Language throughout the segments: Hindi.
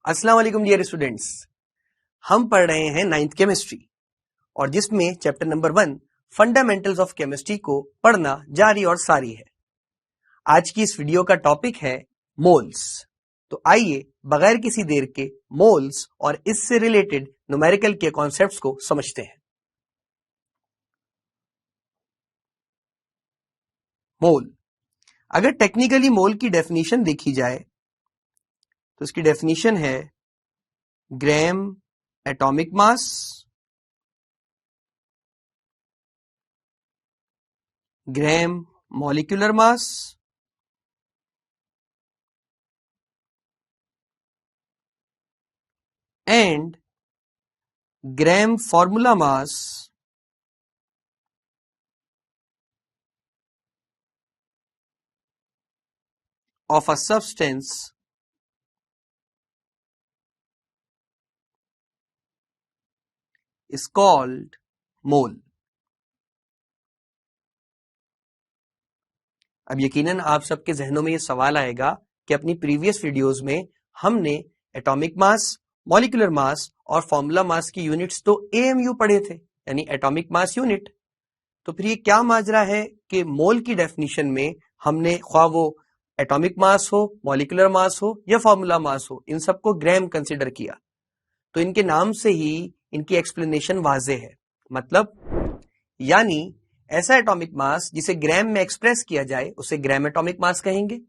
अस्सलाम वालेकुम डियर स्टूडेंट्स। हम पढ़ रहे हैं 9th केमिस्ट्री और जिसमें chapter number 1 fundamentals of chemistry को पढ़ना जारी और सारी है। आज की इस वीडियो का टॉपिक है मोल्स। तो आइए बगैर किसी देर के मोल्स और इससे रिलेटेड न्यूमेरिकल के कॉन्सेप्ट्स को समझते हैं। मोल, अगर टेक्निकली मोल की डेफिनेशन देखी जाए तो इसकी डेफिनेशन है gram atomic mass gram molecular mass and gram formula mass of a substance is called mole। अब यकीनन आप सबके जहनों में ये सवाल आएगा कि अपनी प्रीवियस वीडियोस में हमने एटॉमिक मास, मॉलिक्यूलर मास और फॉर्मूला मास की यूनिट्स तो एएमयू पढ़े थे, यानी एटॉमिक मास यूनिट। तो फिर ये क्या माजरा है कि मोल की डेफिनेशन में हमने ख्वाह वो एटॉमिक मास हो, मॉलिक्यूलर मास हो या फॉर्मूला मास हो, इन सबको ग्राम कंसिडर किया। तो इनके नाम से ही इनकी एक्सप्लेनेशन वाजे है। मतलब यानी ऐसा एटॉमिक मास जिसे ग्राम में एक्सप्रेस किया जाए उसे ग्राम एटॉमिक मास कहेंगे।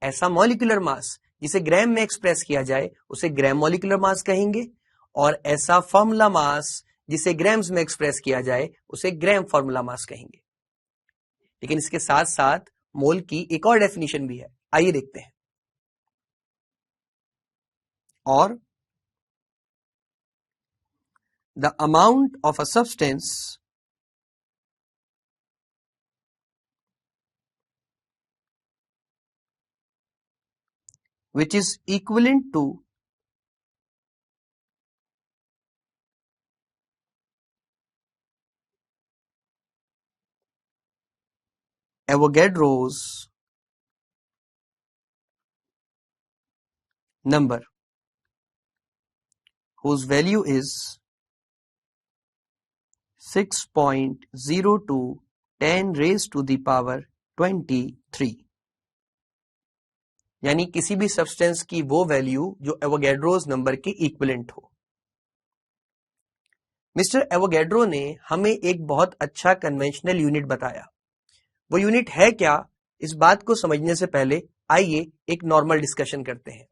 ऐसा मॉलिक्यूलर मास जिसे ग्राम में एक्सप्रेस किया जाए उसे ग्राम मॉलिक्यूलर मास कहेंगे। और ऐसा फॉर्मूला मास जिसे ग्राम्स में एक्सप्रेस किया जाए उसे ग्राम फॉर्मूला मास कहेंगे। लेकिन इसके साथ साथ मोल की एक और डेफिनेशन भी है, आइए देखते हैं। और the amount of a substance which is equivalent to Avogadro's number whose value is 6.02 10 raised to the power 23, यानी किसी भी सब्सटेंस की वो वैल्यू जो एवोगैड्रोस नंबर के इक्विवेलेंट हो। मिस्टर एवोगैड्रो ने हमें एक बहुत अच्छा कन्वेंशनल यूनिट बताया। वो यूनिट है क्या, इस बात को समझने से पहले आइए एक नॉर्मल डिस्कशन करते हैं।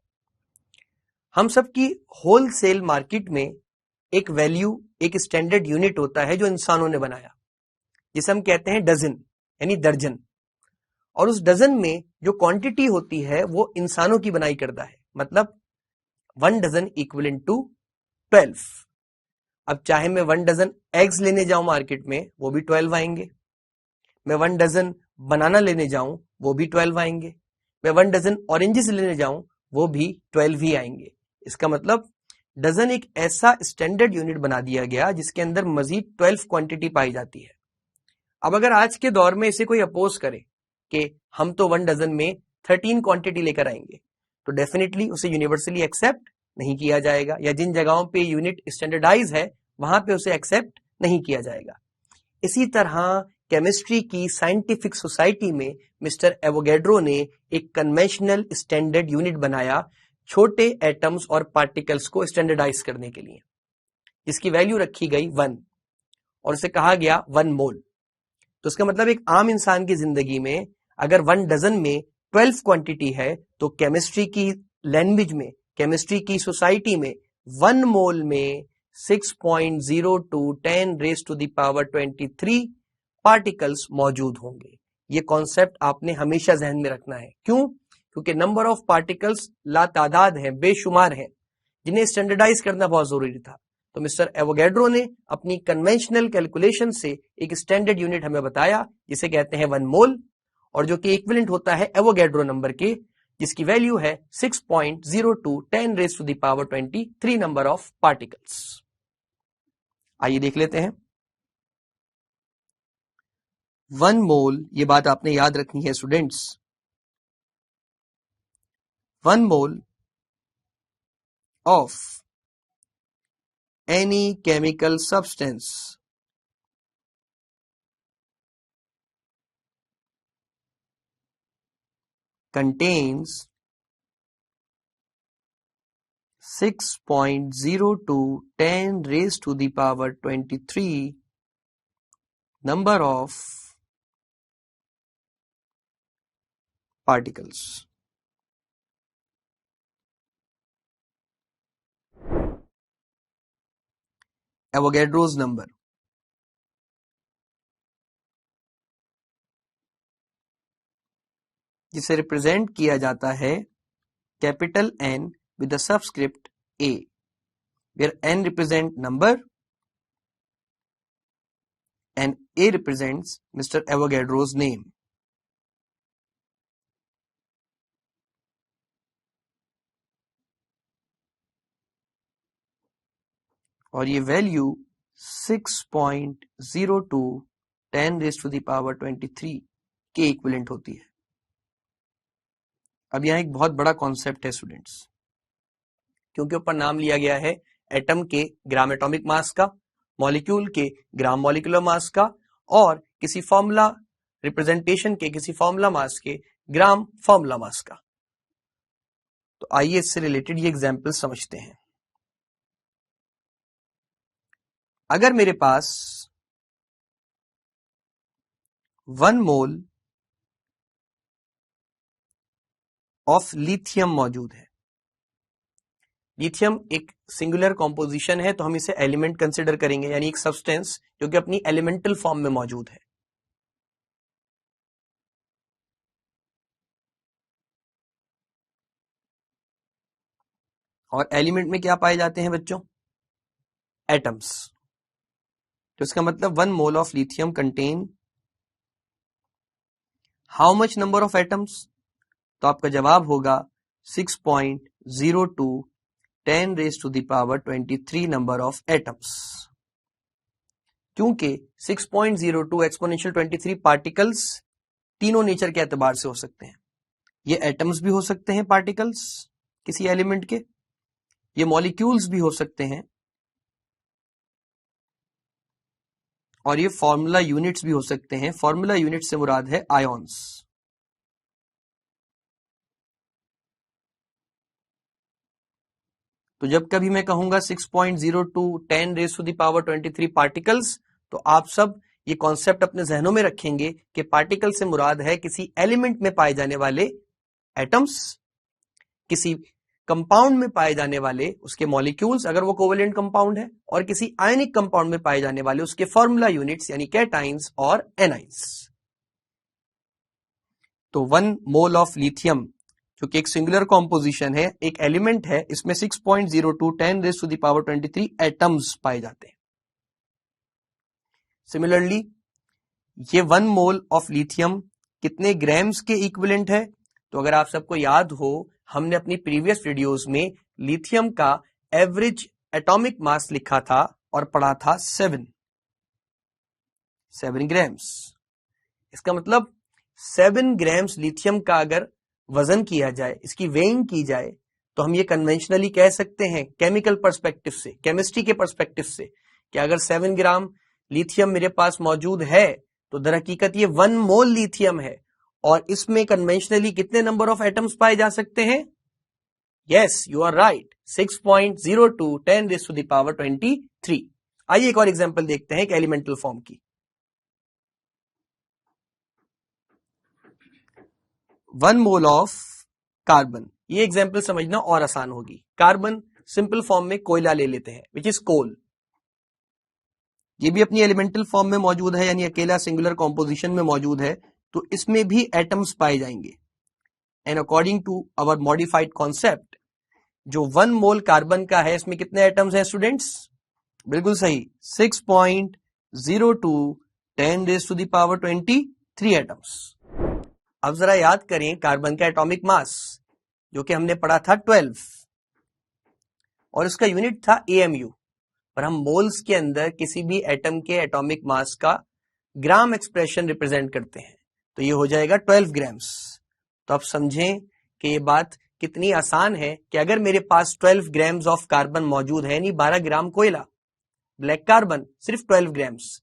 हम सबकी होलसेल मार्केट में एक वैल्यू, एक स्टैंडर्ड यूनिट होता है जो इंसानों ने बनाया, जिसे हम कहते हैं डजन, यानी दर्जन। और उस डजन में जो क्वांटिटी होती है वो इंसानों की बनाई करता है। मतलब 1 डजन इक्विवेलेंट टू 12। अब चाहे मैं 1 डजन एग्स लेने जाऊं मार्केट में, वो भी 12 आएंगे। मैं 1 डजन बनाना लेने जाऊं, वो भी 12 आएंगे। मैं 1 डजन ऑरेंजेस लेने जाऊं, वो भी 12 ही आएंगे। इसका मतलब डजन एक ऐसा स्टैंडर्ड यूनिट बना दिया गया जिसके अंदर मजीद 12 क्वांटिटी पाई जाती है। अब अगर आज के दौर में इसे कोई अपोज करे कि हम तो 1 डजन में 13 क्वांटिटी लेकर आएंगे, तो डेफिनेटली उसे यूनिवर्सली एक्सेप्ट नहीं किया जाएगा, या जिन जगहों पे यूनिट स्टैंडर्डाइज है वहां पे उसे एक्सेप्ट नहीं किया जाएगा। इसी तरह केमिस्ट्री की साइंटिफिक सोसाइटी में मिस्टर एवोगैड्रो ने एक कन्वेंशनल स्टैंडर्ड यूनिट बनाया छोटे एटम्स और पार्टिकल्स को स्टैंडर्डाइज करने के लिए, जिसकी वैल्यू रखी गई 1 और उसे कहा गया 1 मोल। तो इसका मतलब एक आम इंसान की जिंदगी में अगर 1 डजन में 12 क्वांटिटी है तो केमिस्ट्री की लैंग्वेज में, केमिस्ट्री की सोसाइटी में 1 मोल में 6.02 10 raise to the power 23 particles मौजूद होंगे। ये कॉन्सेप्ट आपने हमेशा जहन में रखना है। क्यों? क्योंकि नंबर ऑफ पार्टिकल्स लातादाद हैं, बेशुमार हैं, जिन्हें स्टैंडर्डाइज करना बहुत जरूरी था। तो मिस्टर एवोगैड्रो ने अपनी कन्वेंशनल कैलकुलेशन से एक स्टैंडर्ड यूनिट हमें बताया जिसे कहते हैं 1 मोल, और जो कि इक्विवेलेंट होता है एवोगैड्रो नंबर के, जिसकी वैल्यू है 6.02 10 raise to the power 23 number of particles. आइए देख लेते हैं। 1 मोल, ये बात आपने याद रखनी है students. 1 mole of any chemical substance contains 6.02 10 raised to the power 23 number of particles. Avogadro's number. जिसे रिप्रेजेंट किया जाता है capital N with the subscript A, where N represent number and A represents Mr. Avogadro's name. और ये value 6.02 10 raised to the power 23 के इक्विवेलेंट होती है। अब यहाँ एक बहुत बड़ा कॉन्सेप्ट है स्टूडेंट्स, क्योंकि ऊपर नाम लिया गया है एटम के ग्राम एटॉमिक मास का, मॉलिक्यूल के ग्राम मॉलिक्यूलर मास का, और किसी फॉर्मूला रिप्रेजेंटेशन के किसी फॉर्मूला मास के ग्राम फॉर्मूला मास का। तो आइए इससे रिलेटेड ये एग्जांपल समझते हैं। अगर मेरे पास 1 मोल ऑफ लिथियम मौजूद है, लिथियम एक सिंगुलर कॉम्पोजिशन है, तो हम इसे एलिमेंट कंसिडर करेंगे, यानी एक सब्सटेंस जो कि अपनी एलिमेंटल फॉर्म में मौजूद है। और एलिमेंट में क्या पाए जाते हैं बच्चों? एटम्स। तो इसका मतलब 1 mole of lithium contain how much number of atoms? तो आपका जवाब होगा 6.02 10 raised to the power 23 number of atoms. क्योंकि 6.02 एक्सपोनेंशियल 23 पार्टिकल्स तीनों नेचर के एतबार से हो सकते हैं। ये एटम्स भी हो सकते हैं पार्टिकल्स किसी एलिमेंट के, ये मॉलिक्यूल्स भी हो सकते हैं, और ये फॉर्मूला यूनिट्स भी हो सकते हैं। फॉर्मूला यूनिट से मुराद है आयॉन्स। तो जब कभी मैं कहूंगा 6.02 10 raised to the power 23 particles, तो आप सब ये कॉन्सेप्ट अपने जहनों में रखेंगे कि पार्टिकल से मुराद है किसी एलिमेंट में पाए जाने वाले एटम्स, किसी कंपाउंड में पाए जाने वाले उसके मॉलिक्यूल्स अगर वो कोवेलेंट कंपाउंड है, और किसी आयनिक कंपाउंड में पाए जाने वाले उसके फॉर्मूला यूनिट्स यानी कैटाइंस और एनाइंस। तो 1 मोल ऑफ लिथियम जो कि एक सिंगुलर कॉम्पोजिशन है, एक एलिमेंट है, इसमें 6.02 10 raised to the power 23 atoms पाए जाते हैं। सिमिलरली ये 1 मोल ऑफ लिथियम कितने ग्राम्स के इक्विवेलेंट है? तो अगर आप सबको याद हो, हमने अपनी प्रीवियस वीडियोस में लिथियम का एवरेज एटॉमिक मास लिखा था और पढ़ा था 7 ग्राम्स। इसका मतलब 7 ग्राम्स लिथियम का अगर वजन किया जाए, इसकी वेइंग की जाए, तो हम ये कन्वेंशनली कह सकते हैं केमिकल पर्सपेक्टिव से, केमिस्ट्री के पर्सपेक्टिव से, कि अगर 7 ग्राम लिथियम मेरे पास मौजूद है तो दर हकीकत ये 1 मोल लिथियम है, और इसमें कन्वेंशनली कितने नंबर ऑफ एटम्स पाए जा सकते हैं? Yes, you are right, 6.02 10 raised to the power 23। आइए एक और एग्जांपल देखते हैं एक एलिमेंटल फॉर्म की। 1 मोल ऑफ कार्बन, ये एग्जांपल समझना और आसान होगी। कार्बन सिंपल फॉर्म में कोयला ले लेते हैं, विच इज कोल। ये भी अपनी एलिमेंटल फॉर्म में मौजूद है, यानी अकेला सिंगुलर कॉम्पोजिशन में मौजूद है, तो इसमें भी एटम्स पाए जाएंगे। And according to our modified concept, जो 1 मोल कार्बन का है, इसमें कितने एटम्स हैं स्टूडेंट्स? बिल्कुल सही, 6.02 10 raised to the power 23 atoms. अब जरा याद करें कार्बन का एटॉमिक मास, जो कि हमने पढ़ा था 12, और उसका यूनिट था AMU, पर हम मोल्स के अंदर किसी भी एटम के एटॉमिक मास का ग्राम एक्सप्रेशन रिप्रेजेंट करते हैं, तो ये हो जाएगा 12 ग्राम्स। तो आप समझें कि ये बात कितनी आसान है कि अगर मेरे पास 12 ग्राम्स ऑफ कार्बन मौजूद है, यानी 12 ग्राम कोयला, ब्लैक कार्बन सिर्फ 12 ग्राम्स,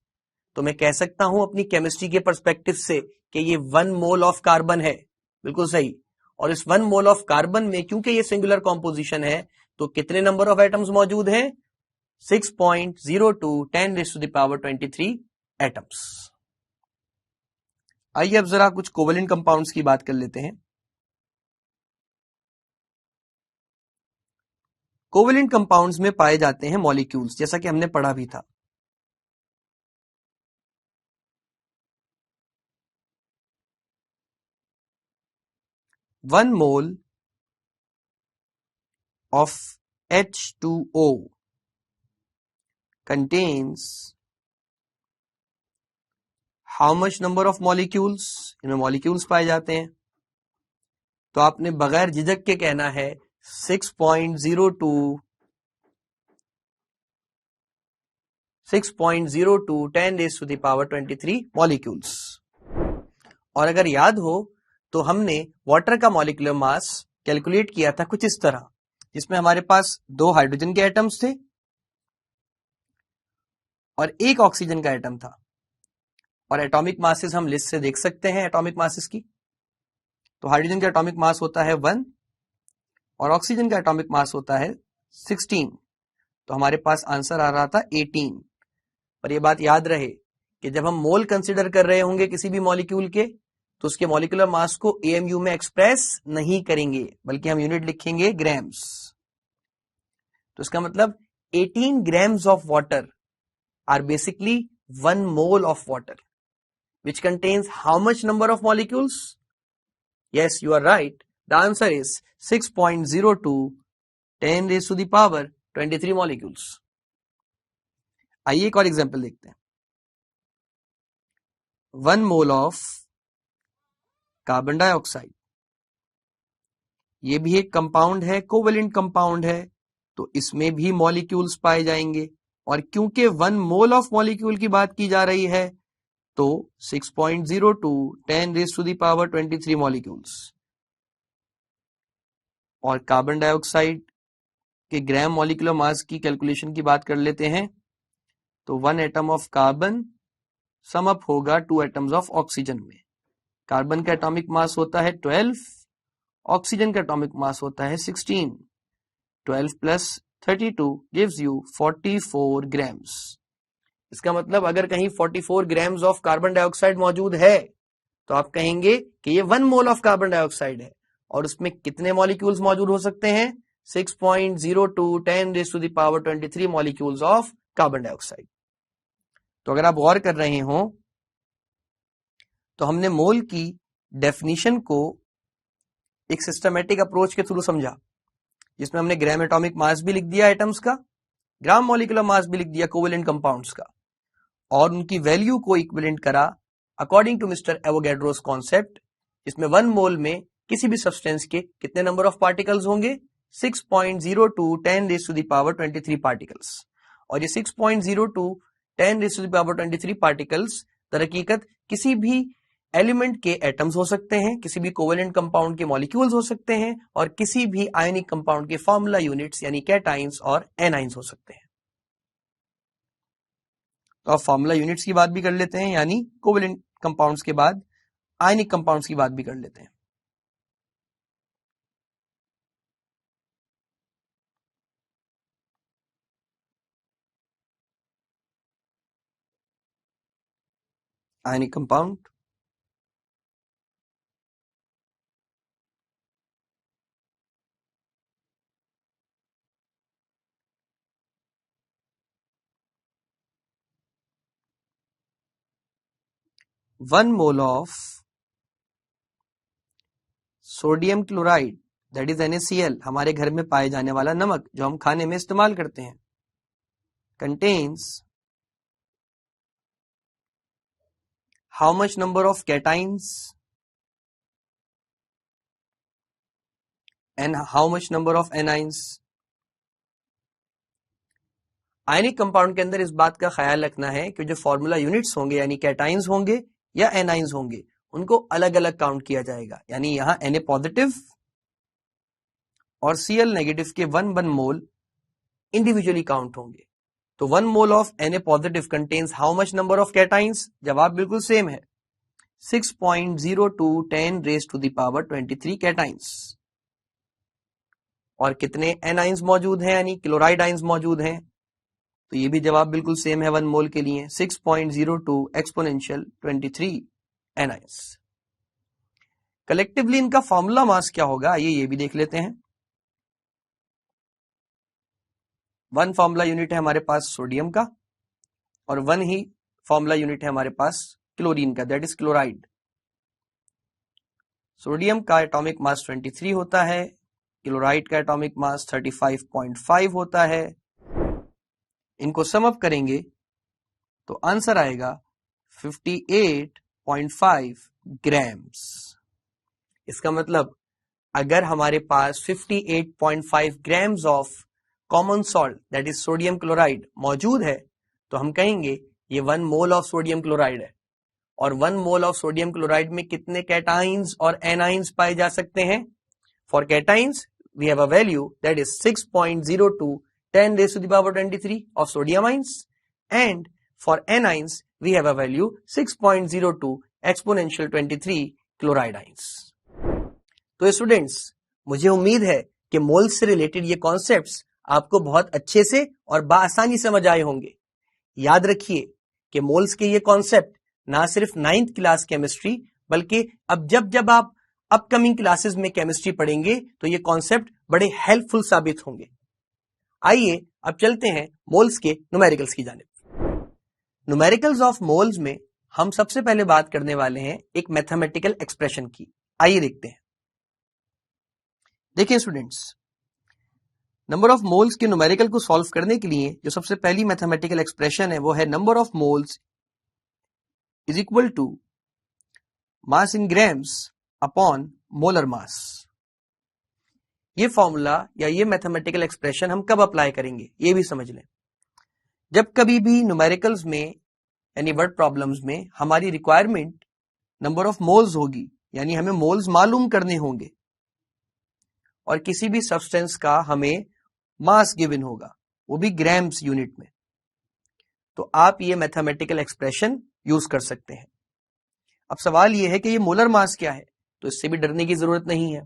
तो मैं कह सकता हूं अपनी केमिस्ट्री के पर्सपेक्टिव से कि ये 1 मोल ऑफ कार्बन है। बिल्कुल सही। और इस 1 मोल ऑफ कार्बन में क्योंकि ये सिंगुलर कॉम्पोजिशन है, तो कितने नंबर ऑफ एटम्स मौजूद हैं? 6.02 10⁻23 एटम्स। आइए अब जरा कुछ कोवेलेंट कंपाउंड्स की बात कर लेते हैं। कोवेलेंट कंपाउंड्स में पाए जाते हैं मॉलिक्यूल्स, जैसा कि हमने पढ़ा भी था। One mole of H2O contains how much number of molecules? इनमें मॉलिक्यूल्स पाए जाते हैं। तो आपने बगैर झिझक के कहना है 6.02 10⁻23 मॉलिक्यूल्स। और अगर याद हो तो हमने वाटर का मॉलिक्यूलर मास कैलकुलेट किया था कुछ इस तरह, जिसमें हमारे पास 2 हाइड्रोजन के एटम्स थे और 1 ऑक्सीजन का एटम था। और एटॉमिक मासेस हम लिस्ट से देख सकते हैं एटॉमिक मासेस की। तो हाइड्रोजन का एटॉमिक मास होता है 1 और ऑक्सीजन का एटॉमिक मास होता है 16। तो हमारे पास आंसर आ रहा था 18। पर यह बात याद रहे कि जब हम मोल कंसिडर कर रहे होंगे किसी भी मॉलिक्यूल के, तो उसके मॉलिक्यूलर मास को एएमयू में एक्सप्रेस नहीं करेंगे, बल्कि हम यूनिट लिखेंगे ग्राम्स। तो इसका मतलब 18 grams of water are basically 1 mole of water, which contains how much number of molecules? Yes, you are right. The answer is 6.02 10⁻23 molecules. आइए एक और एग्जाम्पल देखते हैं। 1 mole of कार्बन डाइऑक्साइड, ये भी एक कंपाउंड है, कोवेलेंट कंपाउंड है, तो इसमें भी मॉलिक्यूल्स पाए जाएंगे। और क्योंकि 1 मोल ऑफ मॉलिक्यूल की बात की जा रही है, तो 6.02 10⁻23 मॉलिक्यूल्स। और कार्बन डाइऑक्साइड के ग्राम मॉलिक्यूलर मास की कैलकुलेशन की बात कर लेते हैं। तो 1 atom of carbon sum up होगा 2 एटम्स ऑफ ऑक्सीजन में। कार्बन का एटॉमिक मास होता है 12, ऑक्सीजन का एटॉमिक मास होता है 16। 12 प्लस 32 gives you 44 grams. इसका मतलब अगर कहीं 44 ग्राम्स ऑफ कार्बन डाइऑक्साइड मौजूद है, तो आप कहेंगे कि ये 1 मोल ऑफ कार्बन डाइऑक्साइड है। और उसमें कितने मॉलिक्यूल्स मौजूद हो सकते हैं? 6.02 10⁻23 मॉलिक्यूल्स ऑफ कार्बन डाइऑक्साइड। तो अगर आप गौर कर रहे हो, तो हमने मोल की डेफिनेशन को एक सिस्टमेटिक अप्रोच के थ्रू समझा, जिसमें हमने ग्राम एटॉमिक मास भी लिख दिया एटम्स का, ग्राम मॉलिक्यूलर मास भी लिख दिया कोवेलेंट कंपाउंड्स का, और उनकी वैल्यू को इक्विवेलेंट करा according to mister Avogadro's concept, जिसमें 1 मोल में किसी भी सब्सटेंस के कितने नंबर ऑफ पार्टिकल्स होंगे? 6.02 10⁻23 पार्टिकल्स। और ये 6.02 10⁻23 पार्टिकल्स दरहकीकत किसी भी एलिमेंट के एटम्स हो सकते हैं, किसी भी कोवेलेंट कंपाउंड के मॉलिक्यूल्स हो सकते हैं, और किसी भी आयनिक कंपाउंड के फॉर्मूला यूनिट्स यानी कैटाइंस और एनाइंस हो सकते हैं। तो अब फॉर्मूला यूनिट्स की बात भी कर लेते हैं, यानी कोवेलेंट कंपाउंड्स के बाद आयनिक कंपाउंड्स की बात भी कर लेते हैं। Ionic compound, one mole of sodium chloride, that is NaCl, हमारे घर में पाए जाने वाला नमक जो हम खाने में इस्तेमाल करते हैं, contains how much number of cations and how much number of anions. Ionic compound के अंदर इस बात का ख्याल रखना है कि जो फॉर्मूला यूनिट्स होंगे, यानी कैटाइंस होंगे या एनाइंस होंगे, उनको अलग अलग काउंट किया जाएगा। यानी यहां Na पॉजिटिव और Cl नेगेटिव के 1 मोल इंडिविजुअली काउंट होंगे। तो 1 mole of Na positive contains how much number of cations? जवाब बिल्कुल सेम है, 6.02 10 raised to the power 23 cations. और कितने एनाइंस मौजूद हैं, यानी क्लोराइड आइंस मौजूद हैं? तो ये भी जवाब बिल्कुल सेम है 1 मोल के लिए, 6.02 एक्सपोनेंशियल 23 एनाइंस। कलेक्टिवली इनका फॉर्मूला मास क्या होगा, ये भी देख लेते हैं। 1 फॉर्मूला यूनिट है हमारे पास सोडियम का, और 1 ही फॉर्मूला यूनिट है हमारे पास क्लोरीन का, दैट इज क्लोराइड। सोडियम का एटॉमिक मास 23 होता है, क्लोराइड का एटॉमिक मास 35.5 होता है। इनको सम अप करेंगे तो आंसर आएगा 58.5 ग्राम्स। इसका मतलब अगर हमारे पास 58.5 grams of common salt that is sodium chloride मौजूद है, तो हम कहेंगे ये 1 मोल ऑफ सोडियम क्लोराइड है। और 1 मोल ऑफ सोडियम क्लोराइड में कितने कैटाइंस और एनाइंस पाए जा सकते हैं? For cations we have a value that is 6.02 10 raised to the power 23 of sodium ions, and for anions we have a value 6.02 exponential 23 chloride ions. तो स्टूडेंट्स, मुझे उम्मीद है कि मोल्स से रिलेटेड ये कॉन्सेप्ट्स आपको बहुत अच्छे से और बआसानी समझ आए होंगे। याद रखिए कि मोल्स के ये कॉन्सेप्ट ना सिर्फ 9th क्लास केमिस्ट्री, बल्कि अब जब आप अपकमिंग क्लासेस में केमिस्ट्री पढ़ेंगे तो ये कॉन्सेप्ट बड़े हेल्पफुल साबित होंगे। आइए अब चलते हैं मोल्स के न्यूमेरिकल्स की जानिब। न्यूमेरिकल्स ऑफ मोल्स में हम सबसे पहले बात करने वाले हैं एक मैथमेटिकल एक्सप्रेशन की। आइए देखते हैं। देखिए स्टूडेंट्स, नंबर ऑफ मोल्स के न्यूमेरिकल को सॉल्व करने के लिए जो सबसे पहली मैथमेटिकल एक्सप्रेशन है वो है number of moles is equal to mass in grams upon molar mass. ये फॉर्मूला या ये मैथमेटिकल एक्सप्रेशन हम कब अप्लाई करेंगे ये भी समझ लें। जब कभी भी न्यूमेरिकल्स में यानी वर्ड प्रॉब्लम्स में हमारी रिक्वायरमेंट नंबर ऑफ मोल्स होगी, यानी हमें मोल्स मालूम करने होंगे, और किसी भी सब्सटेंस का हमें मास गिवन होगा, वो भी ग्राम्स यूनिट में, तो आप ये मैथमेटिकल एक्सप्रेशन यूज कर सकते हैं। अब सवाल ये है कि ये मोलर मास क्या है, तो इससे भी डरने की जरूरत नहीं है।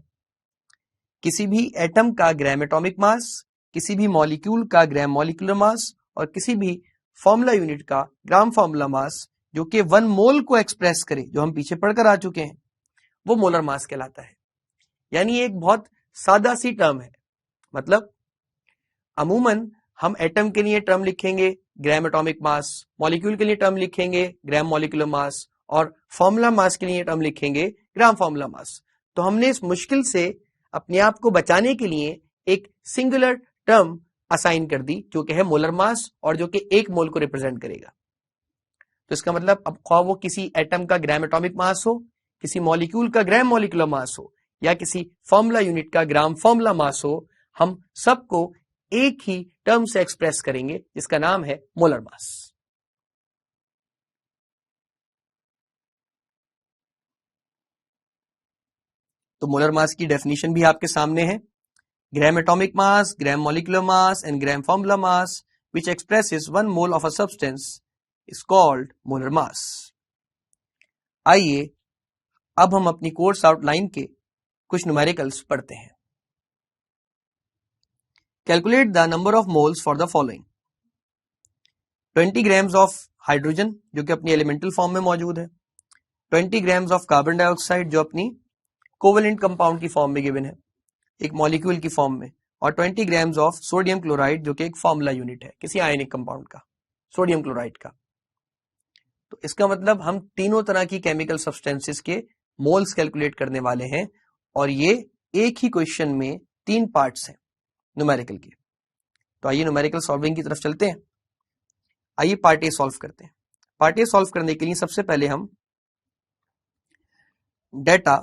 किसी भी एटम का ग्राम एटॉमिक मास, किसी भी मॉलिक्यूल का ग्राम मॉलिक्यूलर मास, और किसी भी फॉर्मूला यूनिट का ग्राम फॉर्मूला मास जो कि 1 मोल को एक्सप्रेस करे, जो हम पीछे पढ़कर आ चुके हैं, वो मोलर मास कहलाता है। यानी एक बहुत सादा सी टर्म है। मतलब अमूमन हम एटम के लिए टर्म लिखेंगे ग्राम एटॉमिक मास, मॉलिक्यूल के लिए टर्म लिखेंगे ग्राम मॉलिक्यूलर मास, और फॉर्मूला मास के लिए टर्म लिखेंगे ग्राम फॉर्मूला मास। तो हमने इस मुश्किल से अपने आप को बचाने के लिए एक सिंगुलर टर्म असाइन कर दी जो कि है मोलर मास, और जो कि 1 मोल को रिप्रेजेंट करेगा। तो इसका मतलब अब ख्वाह वो किसी एटम का ग्राम एटॉमिक मास हो, किसी मॉलिक्यूल का ग्राम मॉलिक्यूलर मास हो, या किसी फॉर्मूला यूनिट का ग्राम फॉर्मूला मास हो, हम सबको एक ही टर्म से एक्सप्रेस करेंगे जिसका नाम है मोलर मास। तो मोलर मास की डेफिनेशन भी आपके सामने है। Gram atomic mass, gram molecular mass and gram formula mass which expresses 1 mole of a substance is called molar mass. आइए अब हम अपनी कोर्स आउटलाइन के कुछ न्यूमेरिकल्स पढ़ते हैं। Calculate the number of moles for the following. 20 grams of hydrogen जो कि अपनी एलिमेंटल फॉर्म में मौजूद है, 20 ग्राम्स ऑफ कार्बन डाइऑक्साइड जो अपनी कोवेलेंट कंपाउंड की फॉर्म में गिवन है, एक मॉलिक्यूल की फॉर्म में, और 20 ग्राम्स ऑफ सोडियम क्लोराइड जो कि एक फॉर्मूला यूनिट है किसी आयनिक कंपाउंड का, सोडियम क्लोराइड का। तो इसका मतलब हम तीनों तरह की केमिकल सब्सटेंसेस के मोल्स कैलकुलेट करने वाले हैं, और ये एक ही क्वेश्चन में 3 पार्ट्स हैं न्यूमेरिकल के। तो आइए न्यूमेरिकल सॉल्विंग की तरफ चलते हैं। आइए पार्ट ए सॉल्व करते हैं। पार्ट ए सॉल्व करने के लिए सबसे पहले हम डेटा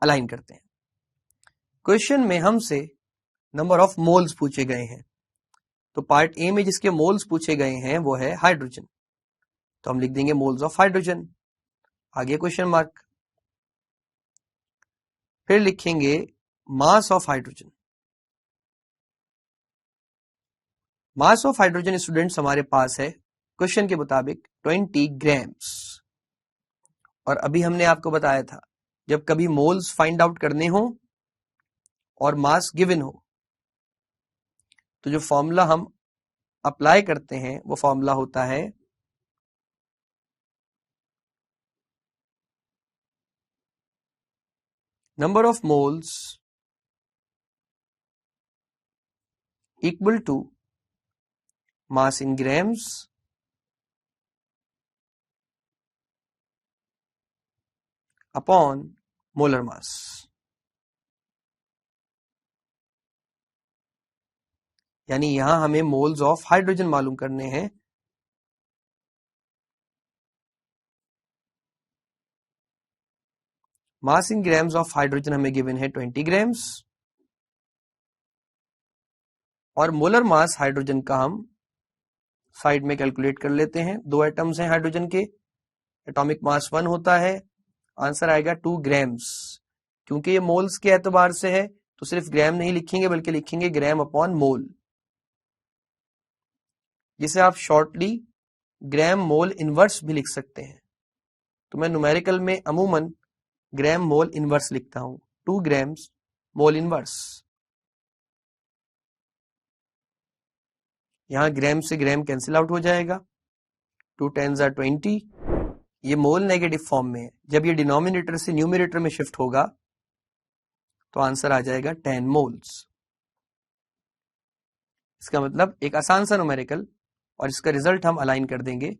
अलाइन करते हैं। क्वेश्चन में हमसे नंबर ऑफ मोल्स पूछे गए हैं, तो पार्ट ए में जिसके मोल्स पूछे गए हैं वो है हाइड्रोजन, तो हम लिख देंगे मोल्स ऑफ हाइड्रोजन, आगे क्वेश्चन मार्क, फिर लिखेंगे mass of hydrogen, mass of hydrogen students हमारे पास है क्वेश्चन के मुताबिक 20 ग्राम्स। और अभी हमने आपको बताया था जब कभी मोल्स फाइंड आउट करने हो और मास गिवन हो तो जो फॉर्मूला हम अप्लाई करते हैं वो फॉर्मूला होता है number of moles equal to mass in grams upon molar mass. यानी यहां हमें मोल्स ऑफ हाइड्रोजन मालूम करने हैं। Mass in grams of hydrogen हमें गिवन है 20 ग्राम्स और मोलर मास हाइड्रोजन का हम साइड में कैलकुलेट कर लेते हैं। दो एटम्स हैं हाइड्रोजन के, एटॉमिक मास 1 होता है, आंसर आएगा 2 ग्राम्स। क्योंकि ये मोल्स के एतबार से है तो सिर्फ ग्राम नहीं लिखेंगे बल्कि लिखेंगे ग्राम अपॉन मोल, जिसे आप शॉर्टली ग्राम मोल इनवर्स भी लिख सकते हैं। तो मैं न्यूमेरिकल में अमूमन ग्राम मोल इनवर्स लिखता हूं, 2 ग्राम्स मोल इनवर्स। यहां ग्राम से ग्राम कैंसिल आउट हो जाएगा, 2 10s are 20। ये मोल नेगेटिव फॉर्म में है, जब ये डिनोमिनेटर से न्यूमरेटर में शिफ्ट होगा तो आंसर आ जाएगा 10 मोल्स। इसका मतलब एक आसान सा न्यूमेरिकल, और इसका रिजल्ट हम अलाइन कर देंगे।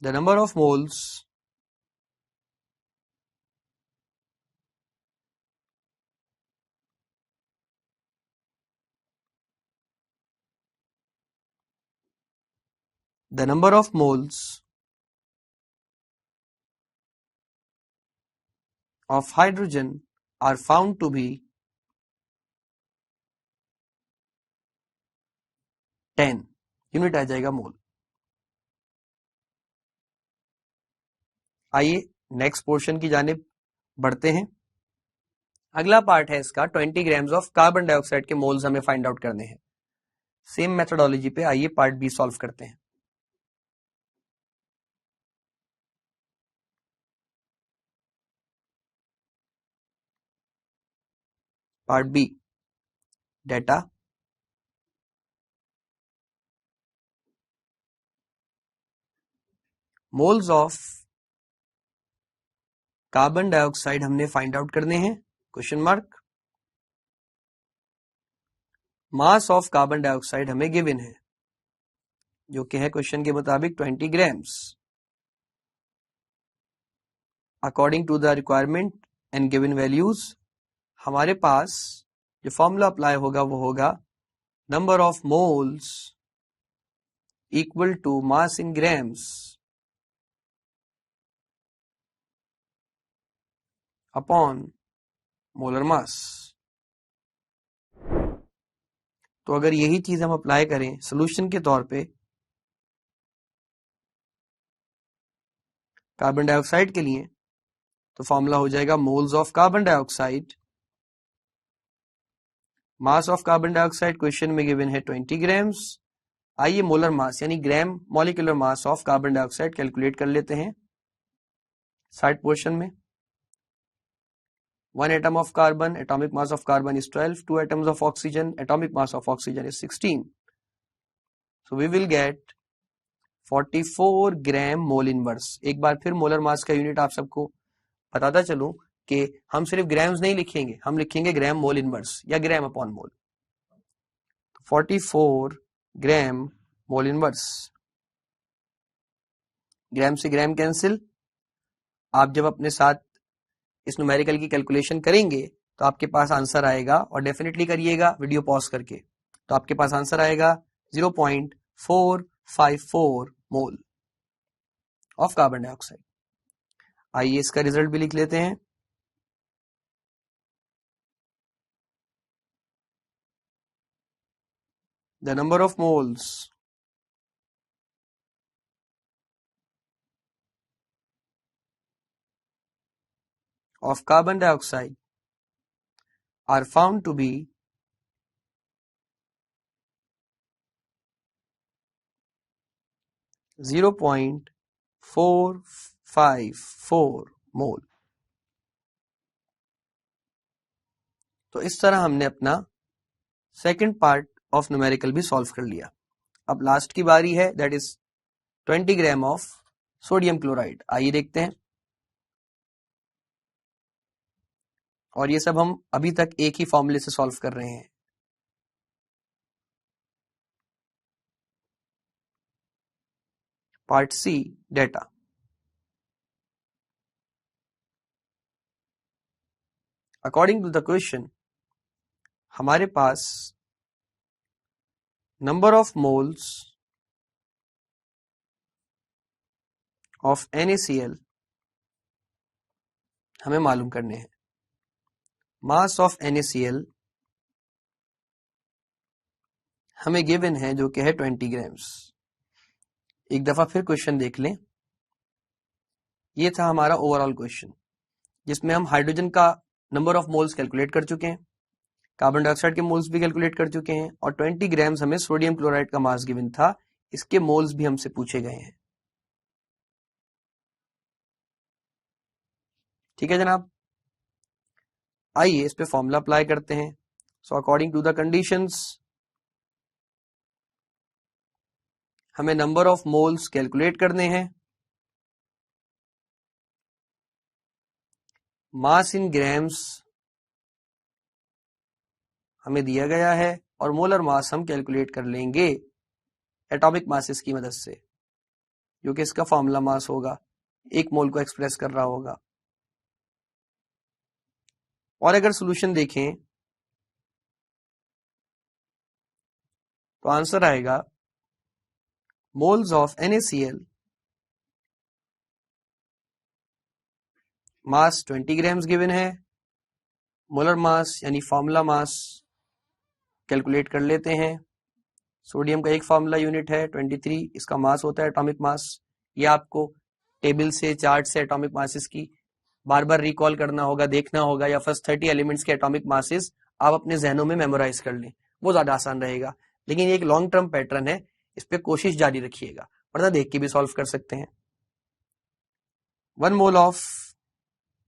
The number of moles the number of moles of hydrogen are found to be 10 unit आ जाएगा मोल। आइए नेक्स्ट पोर्शन की जानिब बढ़ते हैं। अगला पार्ट है इसका 20 ग्राम्स ऑफ कार्बन डाइऑक्साइड के मोल्स हमें फाइंड आउट करने हैं। सेम मेथोडोलॉजी पे आइए पार्ट बी सॉल्व करते हैं। Part B data, moles of carbon dioxide हमने फाइंड आउट करने हैं, question mark. Mass of carbon dioxide हमें गिवन है जो कि है क्वेश्चन के मुताबिक 20 grams. According to the requirement and given values हमारे पास जो फॉर्मूला अप्लाई होगा वो होगा number of moles equal to mass in grams upon molar mass. तो अगर यही चीज हम अप्लाई करें सोल्यूशन के तौर पे कार्बन डाइऑक्साइड के लिए तो फॉर्मूला हो जाएगा moles of carbon dioxide, mass of carbon dioxide question में गिवन है 20 ग्राम्स। आइए मोलर मास यानी gram molecular mass of carbon dioxide calculate कर लेते हैं साइड पोर्शन में। 1 atom of carbon, atomic mass of carbon is 12, 2 atoms of oxygen, atomic mass of oxygen is 16. So we will get 44 gram mole inverse. एक बार फिर मोलर मास का यूनिट आप सबको बताता चलूं कि हम सिर्फ ग्राम्स नहीं लिखेंगे, हम लिखेंगे ग्राम मोल इनवर्स या ग्राम अपॉन मोल। 44 ग्राम मोल इनवर्स, ग्राम से ग्राम कैंसिल। आप जब अपने साथ इस न्यूमेरिकल की कैलकुलेशन करेंगे तो आपके पास आंसर आएगा, और डेफिनेटली करिएगा वीडियो पॉज करके, तो आपके पास आंसर आएगा 0.454 मोल ऑफ कार्बन डाइऑक्साइड। आइए इसका रिजल्ट भी लिख लेते हैं। The number of moles of carbon dioxide are found to be 0.454 मोल। तो इस तरह हमने अपना सेकंड पार्ट ऑफ न्यूमेरिकल भी सॉल्व कर लिया। अब लास्ट की बारी है, that is 20 gram of sodium chloride. आइए देखते हैं। और ये सब हम अभी तक एक ही फॉर्मूले से सॉल्व कर रहे हैं। Part C, data. According to the question हमारे पास number of moles of NaCl हमें मालूम करने हैं। मास ऑफ NaCl हमें गिवन है जो कि है 20 ग्राम्स। एक दफा फिर क्वेश्चन देख लें। ये था हमारा ओवरऑल क्वेश्चन, जिसमें हम हाइड्रोजन का नंबर ऑफ मोल्स कैलकुलेट कर चुके हैं, कार्बन डाइऑक्साइड के मोल्स भी कैलकुलेट कर चुके हैं, और 20 ग्राम्स हमें सोडियम क्लोराइड का मास गिवन था, इसके मोल्स भी हमसे पूछे गए हैं। ठीक है जनाब, आइए इस पे फॉर्मूला अप्लाई करते हैं। So according to the conditions हमें नंबर ऑफ मोल्स कैलकुलेट करने हैं। मास इन ग्राम्स हमें दिया गया है, और मोलर मास हम कैलकुलेट कर लेंगे एटॉमिक मासेस की मदद से, जो कि इसका फॉर्मूला मास होगा, एक मोल को एक्सप्रेस कर रहा होगा। और अगर सॉल्यूशन देखें तो आंसर आएगा moles of NaCl mass 20 grams given है। मोलर मास यानी फॉर्मूला मास कैलकुलेट कर लेते हैं। सोडियम का एक फॉर्मूला यूनिट है 23, इसका मास होता है एटॉमिक मास। ये आपको टेबल से, चार्ट से एटॉमिक मासेस की बार बार रिकॉल करना होगा, देखना होगा, या फर्स्ट 30 एलिमेंट्स के एटॉमिक मासेस आप अपने जहनों में मेमोराइज कर लें, वो ज्यादा आसान रहेगा। लेकिन ये एक लॉन्ग टर्म पैटर्न है, इस पे कोशिश जारी रखिएगा, वरना देख के भी सॉल्व कर सकते हैं। 1 मोल ऑफ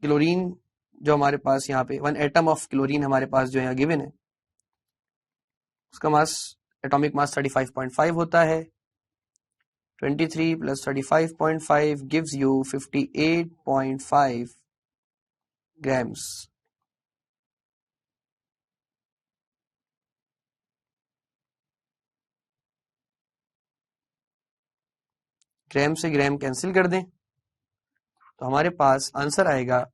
क्लोरीन जो हमारे पास यहाँ पे 1 एटम ऑफ क्लोरीन हमारे पास जो यहाँ गिवन है, उसका मास एटॉमिक मास 35.5 होता है। 23 प्लस 35.5 गिव्स यू 58.5 ग्राम्स। ग्राम से ग्राम कैंसिल कर दें तो हमारे पास आंसर आएगा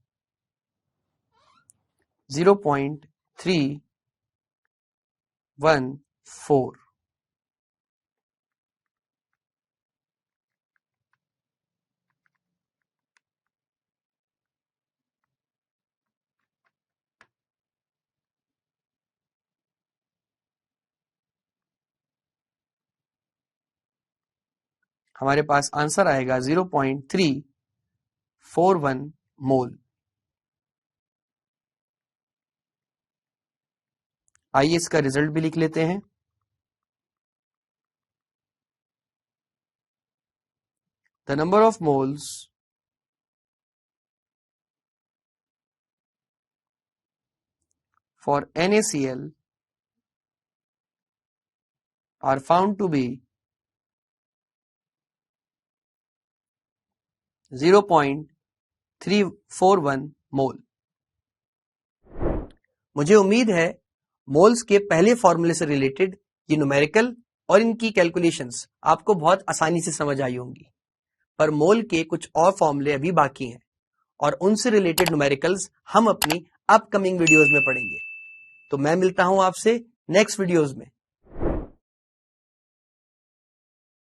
0.314। हमारे पास आंसर आएगा 0.341 मोल। आइए इसका रिजल्ट भी लिख लेते हैं। The number of moles for NaCl are found to be 0.341 मोल। मुझे उम्मीद है मोल्स के पहले फॉर्मूले से रिलेटेड ये न्यूमेरिकल और इनकी कैलकुलेशंस आपको बहुत आसानी से समझ आई होंगी, पर मोल के कुछ और फॉर्मूले अभी बाकी हैं, और उनसे रिलेटेड न्यूमेरिकल्स हम अपनी अपकमिंग वीडियोस में पढ़ेंगे। तो मैं मिलता हूं आपसे नेक्स्ट वीडियोस में।